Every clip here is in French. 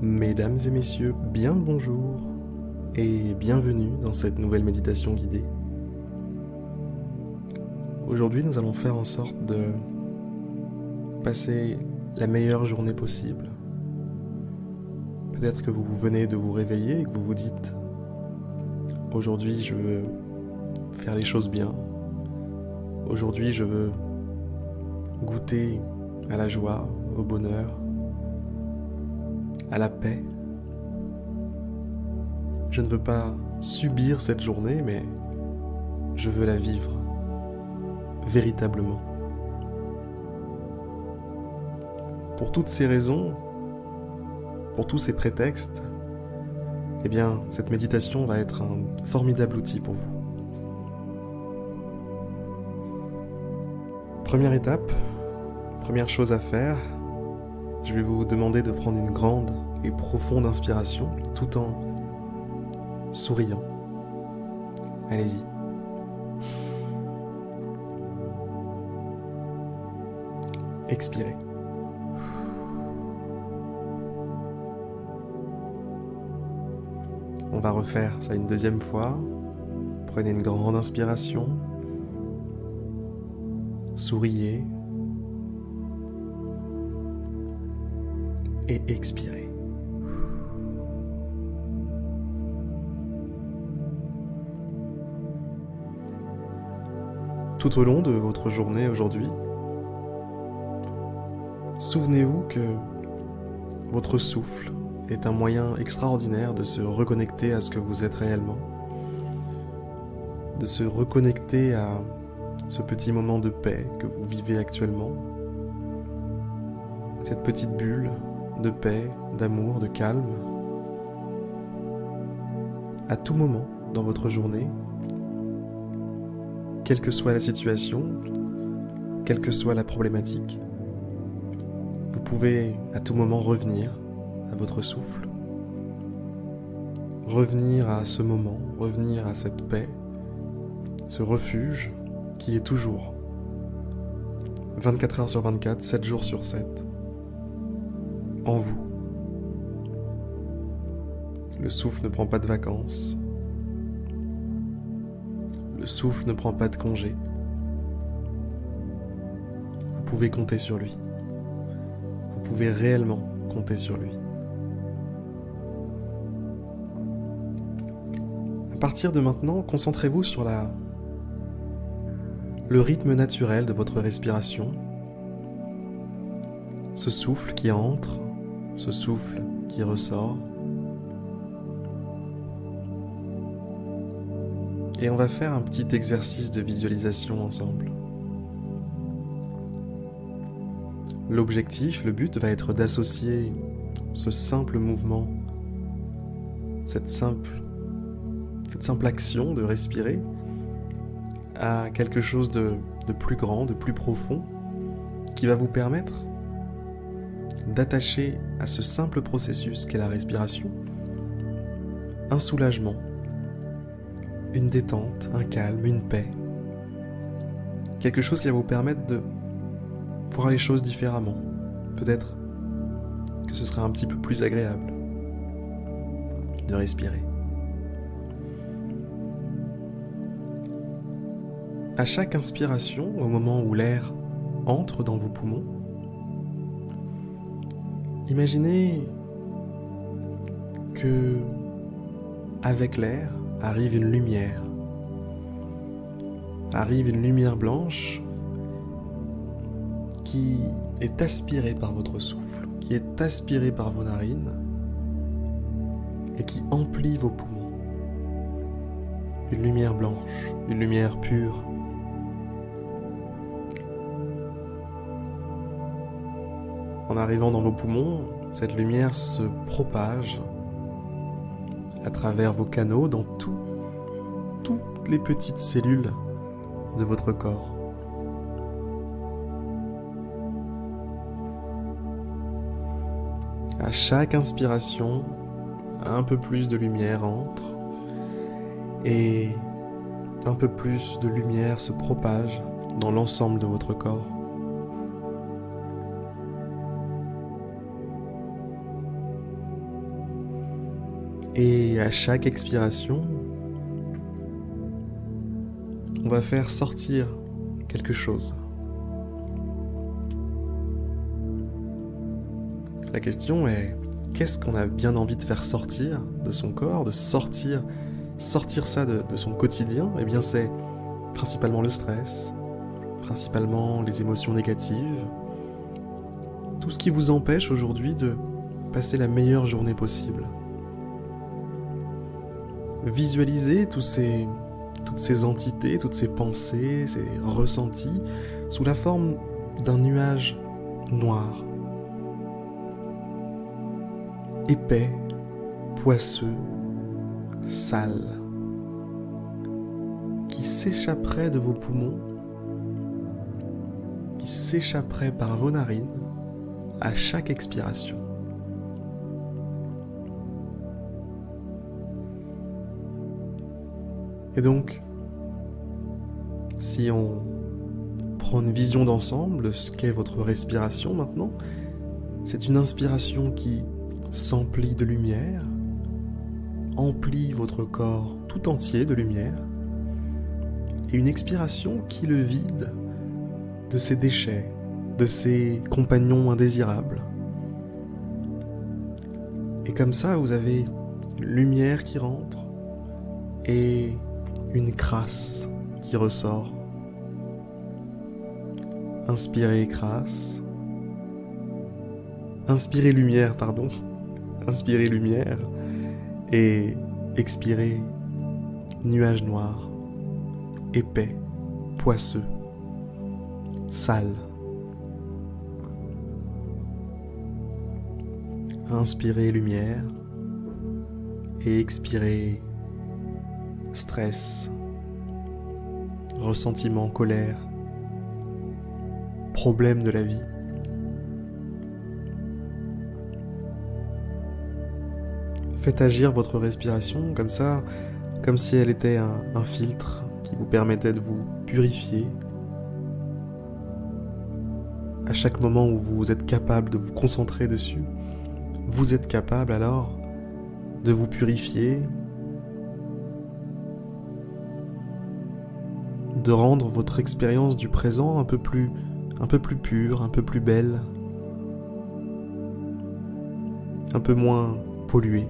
Mesdames et messieurs, bien le bonjour et bienvenue dans cette nouvelle méditation guidée. Aujourd'hui, nous allons faire en sorte de passer la meilleure journée possible. Peut-être que vous venez de vous réveiller et que vous vous dites « Aujourd'hui, je veux faire les choses bien. Aujourd'hui, je veux goûter à la joie, au bonheur, à la paix. Je ne veux pas subir cette journée, mais je veux la vivre véritablement. » Pour toutes ces raisons, pour tous ces prétextes, eh bien, cette méditation va être un formidable outil pour vous. Première étape, première chose à faire, je vais vous demander de prendre une grande et profonde inspiration tout en souriant. Allez-y. Expirez. On va refaire ça une deuxième fois. Prenez une grande inspiration. Souriez. Et expirez. Tout au long de votre journée aujourd'hui, souvenez-vous que votre souffle est un moyen extraordinaire de se reconnecter à ce que vous êtes réellement, de se reconnecter à ce petit moment de paix que vous vivez actuellement, cette petite bulle de paix, d'amour, de calme. À tout moment dans votre journée, quelle que soit la situation, quelle que soit la problématique, vous pouvez à tout moment revenir à votre souffle, revenir à ce moment, revenir à cette paix, ce refuge qui est toujours 24 heures sur 24, 7 jours sur 7, en vous. Le souffle ne prend pas de vacances. Le souffle ne prend pas de congé. Vous pouvez compter sur lui. Vous pouvez réellement compter sur lui. À partir de maintenant, concentrez-vous sur le rythme naturel de votre respiration. Ce souffle qui entre, ce souffle qui ressort. Et on va faire un petit exercice de visualisation ensemble. L'objectif, le but va être d'associer ce simple mouvement, cette simple action de respirer à quelque chose de plus grand, de plus profond, qui va vous permettre d'attacher à ce simple processus qu'est la respiration un soulagement, une détente, un calme, une paix. Quelque chose qui va vous permettre de voir les choses différemment. Peut-être que ce sera un petit peu plus agréable de respirer. À chaque inspiration, au moment où l'air entre dans vos poumons, imaginez que, avec l'air, arrive une lumière blanche qui est aspirée par votre souffle, qui est aspirée par vos narines et qui emplit vos poumons. Une lumière blanche, une lumière pure. En arrivant dans vos poumons, cette lumière se propage à travers vos canaux dans toutes les petites cellules de votre corps. À chaque inspiration, un peu plus de lumière entre et un peu plus de lumière se propage dans l'ensemble de votre corps. Et à chaque expiration, on va faire sortir quelque chose. La question est, qu'est-ce qu'on a bien envie de faire sortir de son corps, de sortir ça de son quotidien? Eh bien, c'est principalement le stress, principalement les émotions négatives, tout ce qui vous empêche aujourd'hui de passer la meilleure journée possible. Visualisez toutes ces entités, toutes ces pensées, ces ressentis sous la forme d'un nuage noir, épais, poisseux, sale, qui s'échapperait de vos poumons, qui s'échapperait par vos narines à chaque expiration. Et donc, si on prend une vision d'ensemble de ce qu'est votre respiration maintenant, c'est une inspiration qui s'emplit de lumière, emplit votre corps tout entier de lumière, et une expiration qui le vide de ses déchets, de ses compagnons indésirables. Et comme ça, vous avez une lumière qui rentre et une crasse qui ressort. Inspirez crasse. Inspirez lumière, pardon. Inspirez lumière. Et expirez nuage noir, épais, poisseux, sale. Inspirez lumière et expirez stress, ressentiment, colère, problème de la vie. Faites agir votre respiration comme ça, comme si elle était un filtre qui vous permettait de vous purifier. À chaque moment où vous êtes capable de vous concentrer dessus, vous êtes capable alors de vous purifier, de rendre votre expérience du présent un peu plus pure, un peu plus belle, un peu moins polluée.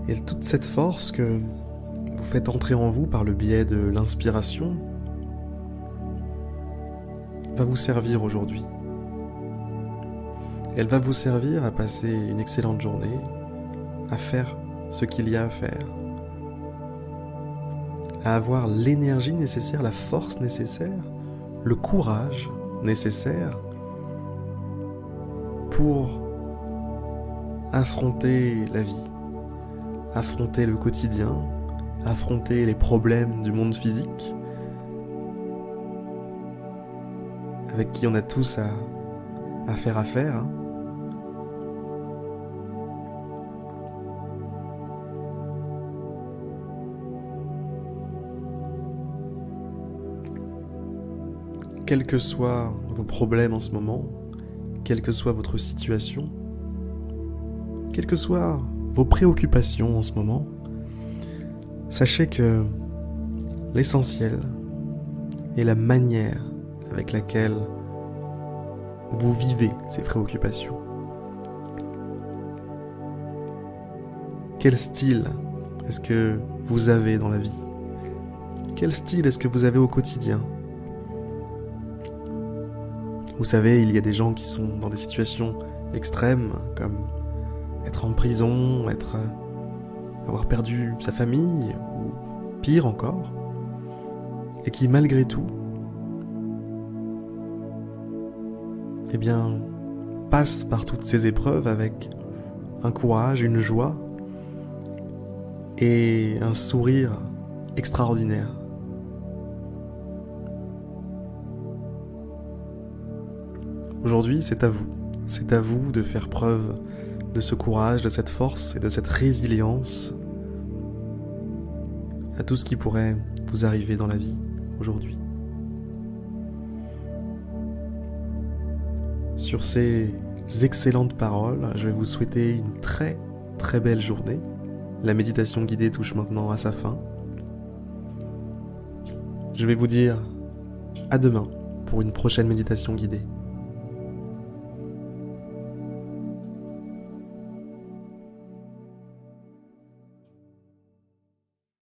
Et toute cette force que vous faites entrer en vous par le biais de l'inspiration va vous servir aujourd'hui. Elle va vous servir à passer une excellente journée, à faire ce qu'il y a à faire, à avoir l'énergie nécessaire, la force nécessaire, le courage nécessaire pour affronter la vie, affronter le quotidien, affronter les problèmes du monde physique, avec qui on a tous à faire affaire. Hein. Quels que soient vos problèmes en ce moment, quelle que soit votre situation, quelles que soient vos préoccupations en ce moment, sachez que l'essentiel est la manière avec laquelle vous vivez ces préoccupations. Quel style est-ce que vous avez dans la vie? Quel style est-ce que vous avez au quotidien? Vous savez, il y a des gens qui sont dans des situations extrêmes, comme être en prison, avoir perdu sa famille, ou pire encore, et qui malgré tout, eh bien, passent par toutes ces épreuves avec un courage, une joie et un sourire extraordinaire. Aujourd'hui, c'est à vous. C'est à vous de faire preuve de ce courage, de cette force et de cette résilience à tout ce qui pourrait vous arriver dans la vie aujourd'hui. Sur ces excellentes paroles, je vais vous souhaiter une très très belle journée. La méditation guidée touche maintenant à sa fin. Je vais vous dire à demain pour une prochaine méditation guidée.